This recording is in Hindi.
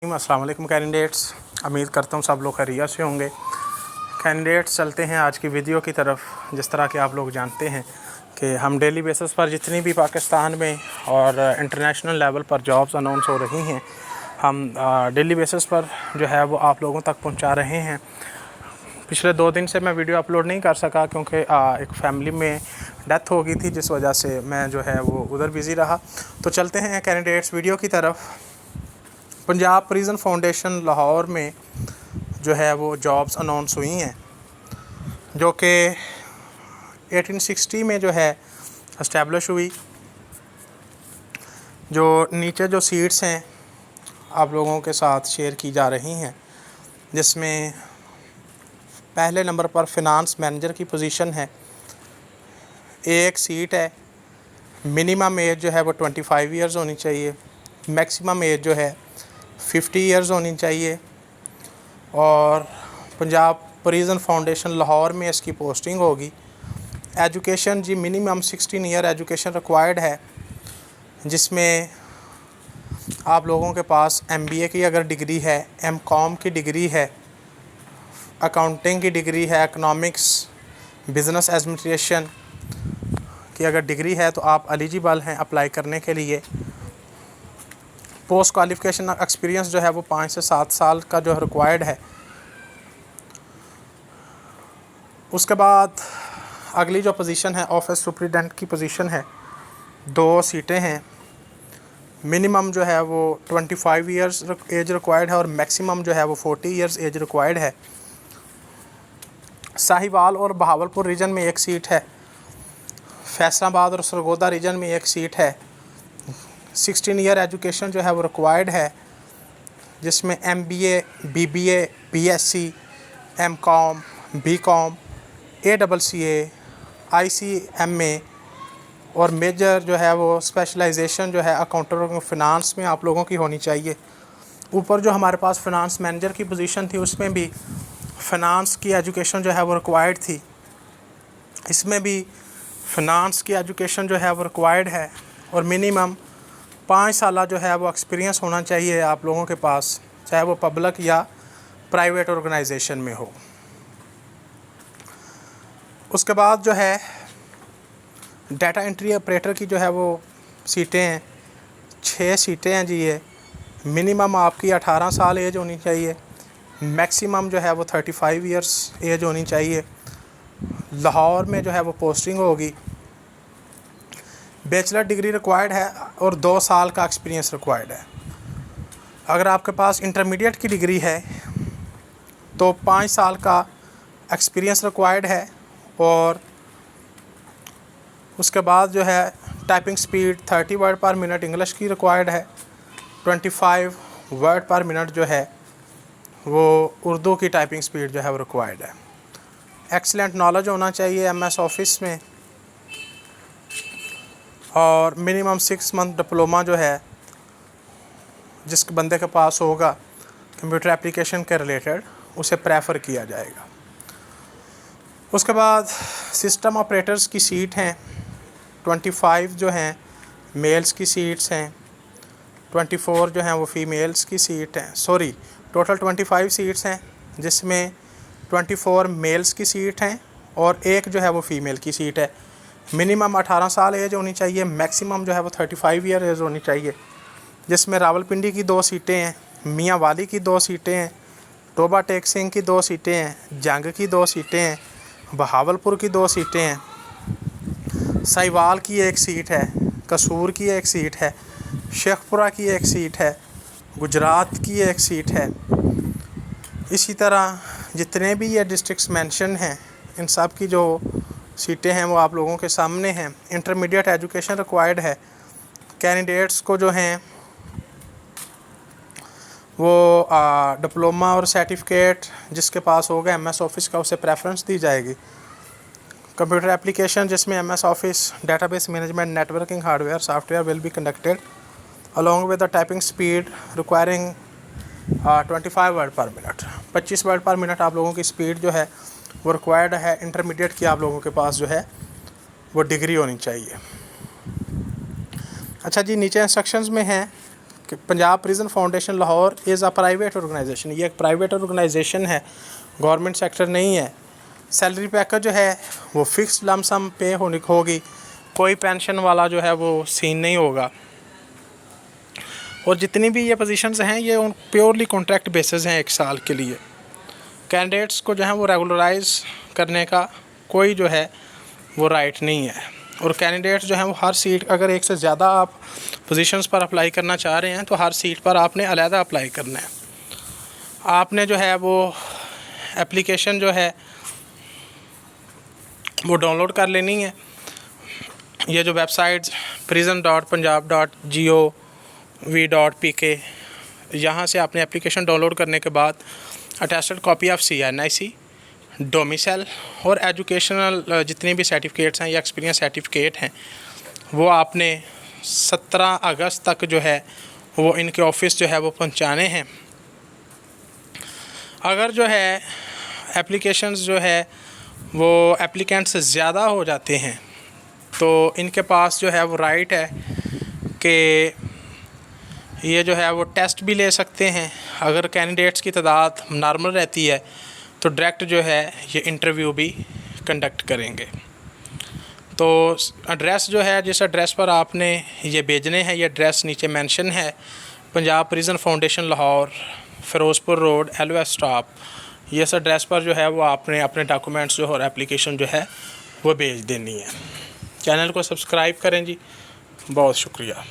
अस्सलाम वालेकुम कैंडिडेट्स, उम्मीद करता हूँ सब लोग खैरियत से होंगे। कैंडिडेट्स, चलते हैं आज की वीडियो की तरफ। जिस तरह के आप लोग जानते हैं कि हम डेली बेसिस पर जितनी भी पाकिस्तान में और इंटरनेशनल लेवल पर जॉब्स अनाउंस हो रही हैं, हम डेली बेसिस पर जो है वो आप लोगों तक पहुंचा रहे हैं। पिछले 2 दिन से मैं वीडियो अपलोड नहीं कर सका क्योंकि एक फ़ैमिली में डेथ हो गई थी, जिस वजह से मैं जो है वो उधर बिज़ी रहा। तो चलते हैं कैंडिडेट्स वीडियो की तरफ। पंजाब प्रिजन फाउंडेशन लाहौर में जो है वो जॉब्स अनाउंस हुई हैं, जो कि 1860 में जो है इस्टेब्लिश हुई। जो नीचे जो सीट्स हैं आप लोगों के साथ शेयर की जा रही हैं, जिसमें पहले नंबर पर फ़िनांस मैनेजर की पोजीशन है। एक सीट है। मिनिमम एज जो है वो 25 इयर्स होनी चाहिए। मैक्सिमम एज जो है 50 इयर्स होनी चाहिए। और पंजाब प्रिजन फाउंडेशन लाहौर में इसकी पोस्टिंग होगी। एजुकेशन जी मिनिमम 16 ईयर एजुकेशन रिक्वायर्ड है, जिसमें आप लोगों के पास MBA की अगर डिग्री है, MCOM की डिग्री है, अकाउंटिंग की डिग्री है, इकनॉमिक्स, बिज़नेस एडमिनिस्ट्रेशन की अगर डिग्री है तो आप एलिजिबल हैं अप्लाई करने के लिए। पोस्ट क्वालिफ़िकेशन एक्सपीरियंस जो है वो 5 से 7 साल का जो रिक्वायर्ड है। उसके बाद अगली जो पोजीशन है ऑफिस सुपरिटेंडेंट की पोजीशन है। 2 सीटें हैं। मिनिमम जो है वो 25 इयर्स एज रिक्वायर्ड है और मैक्सिमम जो है वो 40 इयर्स एज रिक्वायर्ड है। साहिवाल और बहावलपुर रीजन में एक सीट है। फैसलाबाद और सरगोदा रीजन में एक सीट है। 16 ईयर एजुकेशन जो है वो रिक्वायर्ड है, जिसमें MBA, BBA, BSc, MCOM, BCom, ACCA, ICMA और मेजर जो है वो स्पेशलाइजेशन जो है अकाउंटिंग फ़िनांस में आप लोगों की होनी चाहिए। ऊपर जो हमारे पास फ़िनांस मैनेजर की पोजीशन थी, उसमें भी फ़िनांस की एजुकेशन जो है वो रिक्वायर्ड थी। इसमें भी फ़िनांस की एजुकेशन जो है वो रिक्वायर्ड है और मिनिमम 5 साल जो है वो एक्सपीरियंस होना चाहिए आप लोगों के पास, चाहे वो पब्लिक या प्राइवेट ऑर्गेनाइजेशन में हो। उसके बाद जो है डाटा एंट्री ऑपरेटर की जो है वो सीटें हैं। 6 सीटें हैं जी। ये मिनिमम आपकी 18 साल एज होनी चाहिए। मैक्सिमम जो है वो 35 इयर्स एज होनी चाहिए। लाहौर में जो है वो पोस्टिंग होगी। बैचलर डिग्री रिक्वायर्ड है और 2 साल का एक्सपीरियंस रिक्वायर्ड है। अगर आपके पास इंटरमीडिएट की डिग्री है तो 5 साल का एक्सपीरियंस रिक्वायर्ड है। और उसके बाद जो है टाइपिंग स्पीड 30 वर्ड पर मिनट इंग्लिश की रिक्वायर्ड है। 25 वर्ड पर मिनट जो है वो उर्दू की टाइपिंग स्पीड जो है वो रिक्वायर्ड है। एक्सीलेंट नॉलेज होना चाहिए MS ऑफिस में। और मिनिमम 6 मंथ डिप्लोमा जो है जिस बंदे के पास होगा कंप्यूटर एप्लीकेशन के रिलेटेड, उसे प्रेफर किया जाएगा। उसके बाद सिस्टम ऑपरेटर्स की सीट हैं। 25 जो हैं मेल्स की सीट्स हैं। 24 जो हैं वो फीमेल्स की सीट हैं। सॉरी, टोटल 25 सीट्स हैं, जिसमें 24 मेल्स की सीट हैं और एक जो है वो फीमेल की सीट है। मिनिमम 18 साल एज होनी चाहिए। मैक्सिमम जो है वो 35 ईयर एज होनी चाहिए। जिसमें रावलपिंडी की 2 सीटें हैं, मियाँ वाली की 2 सीटें हैं, टोबा टेक सिंह की 2 सीटें हैं, जंग की 2 सीटें हैं, बहावलपुर की 2 सीटें हैं, साहिवाल की 1 सीट है, कसूर की 1 सीट है, शेखपुरा की 1 सीट है, गुजरात की 1 सीट है। इसी तरह जितने भी ये डिस्ट्रिक्ट्स मेंशन हैं, इन सब की जो सीटें हैं वो आप लोगों के सामने हैं। इंटरमीडिएट एजुकेशन रिक्वायर्ड है। कैंडिडेट्स को जो हैं वो डिप्लोमा और सर्टिफिकेट जिसके पास होगा MS ऑफिस का, उसे प्रेफरेंस दी जाएगी। कंप्यूटर एप्लीकेशन जिसमें MS office, database management, networking, hardware, software will be conducted along with the typing speed requiring 25 word पर मिनट। 25 वर्ड पर मिनट आप लोगों की स्पीड जो है वो रिक्वायर्ड है। इंटरमीडिएट की आप लोगों के पास जो है वो डिग्री होनी चाहिए। अच्छा जी, नीचे इंस्ट्रक्शंस में है कि Punjab prison foundation Lahore is a private organisation, ये एक प्राइवेट ऑर्गेनाइजेशन है, गवर्नमेंट सेक्टर नहीं है। सैलरी पैकेज जो है वो फिक्स लमसम पे होगी, कोई पेंशन वाला जो है वो सीन नहीं होगा। और जितनी भी ये पोजीशंस हैं ये प्योरली कॉन्ट्रैक्ट बेसिस हैं 1 साल के लिए। कैंडिडेट्स को जो है वो रेगुलराइज करने का कोई जो है वो राइट नहीं है। और कैंडिडेट्स जो हैं वो हर सीट, अगर एक से ज़्यादा आप पोजीशंस पर अप्लाई करना चाह रहे हैं तो हर सीट पर आपने अलहदा अप्लाई करना है। आपने जो है वो एप्लीकेशन जो है वो डाउनलोड कर लेनी है। ये जो वेबसाइट prison.punjab.gov.pk, यहाँ से आपने एप्लीकेशन डाउनलोड करने के बाद attested copy of CNIC, domicile और एजुकेशनल जितने भी सर्टिफिकेट्स हैं या एक्सपीरियंस सर्टिफिकेट हैं वो आपने 17 अगस्त तक जो है वो इनके ऑफिस जो है वो पहुंचाने हैं। अगर जो है एप्लीकेशंस जो है वो एप्लीकेंट्स ज़्यादा हो जाते हैं तो इनके पास जो है वो राइट है कि ये जो है वो टेस्ट भी ले सकते हैं। अगर कैंडिडेट्स की तादाद नॉर्मल रहती है तो डायरेक्ट जो है ये इंटरव्यू भी कंडक्ट करेंगे। तो एड्रेस जो है, जिस एड्रेस पर आपने ये भेजने हैं, ये एड्रेस नीचे मेंशन है, Punjab prison foundation Lahore, Firozpur road, LOS stop. ये इस एड्रेस पर जो है वो आपने अपने डॉक्यूमेंट्स जो और एप्लीकेशन जो है वो भेज देनी है। चैनल को सब्सक्राइब करें जी, बहुत शुक्रिया।